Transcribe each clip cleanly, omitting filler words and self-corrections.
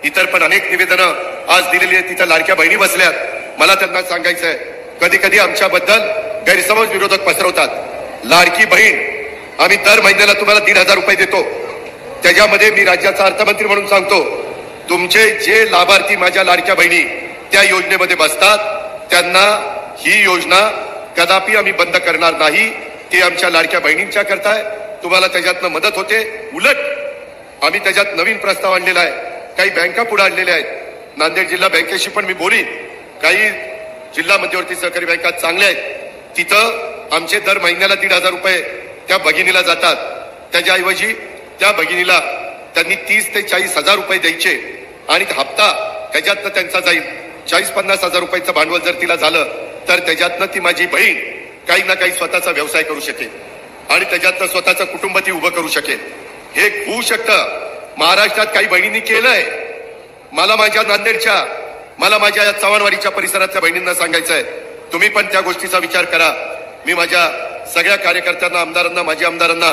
इतर पण अनेक निवेदनं आज दिलेली आहेत. तिथं लाडक्या बहिणी बसल्यात. मला त्यांना सांगायचंय, कधी कधी आमच्याबद्दल गैरसमज विरोधक पसरवतात. लाडकी बहीण आम्ही दर महिन्याला तुम्हाला 1,500 रुपये देतो. त्याच्यामध्ये मी राज्याचा अर्थमंत्री म्हणून सांगतो, तुमचे जे लाभार्थी माझ्या लाडक्या बहिणी त्या योजनेमध्ये बसतात त्यांना ही योजना कदापि आम्ही बंद करणार नाही. ती आमच्या लाडक्या बहिणींच्या करताय. तुम्हाला त्याच्यातनं मदत होते. उलट आम्ही त्याच्यात नवीन प्रस्ताव आणलेला आहे. काही बँका पुढे आणलेल्या आहेत. नांदेड जिल्हा बँकेशी पण मी बोलीन. काही जिल्हा मध्यवर्ती सहकारी बँका चांगल्या आहेत. तिथं आमचे दर महिन्याला 1,500 रुपये त्या भगिनीला जातात. त्याच्याऐवजी त्या भगिनीला त्यांनी 30,000 ते 40,000 रुपये द्यायचे आणि हप्ता त्याच्यातनं त्यांचा जाईल. 40-50 हजार रुपयाचं भांडवल जर तिला झालं तर त्याच्यातनं ती माझी बहीण काही ना काही स्वतःचा व्यवसाय करू शकेल आणि त्याच्यातनं स्वतःचं कुटुंब ती उभं करू शकेल. हे होऊ शकतं. महाराष्ट्रात काही बहिणींनी केलंय. मला माझ्या नांदेडच्या, मला माझ्या या चव्हाणवाडीच्या परिसरातल्या बहिणींना सांगायचंय, तुम्ही पण त्या गोष्टीचा विचार करा. मी माझ्या सगळ्या कार्यकर्त्यांना, आमदारांना, माजी आमदारांना,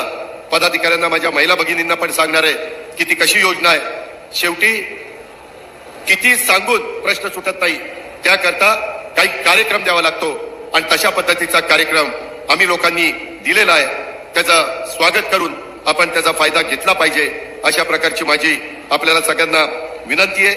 पदाधिकाऱ्यांना, माझ्या महिला भगिनींना पण सांगणार आहे की ती कशी योजना आहे. शेवटी किती सांगून प्रश्न सुटत नाही. त्याकरता काही कार्यक्रम द्यावा लागतो आणि तशा पद्धतीचा कार्यक्रम आम्ही लोकांनी दिलेला आहे. त्याचं स्वागत करून आपण त्याचा फायदा घेतला पाहिजे. अशा प्रकारची माझी आपल्याला सगळ्यांना विनंती आहे.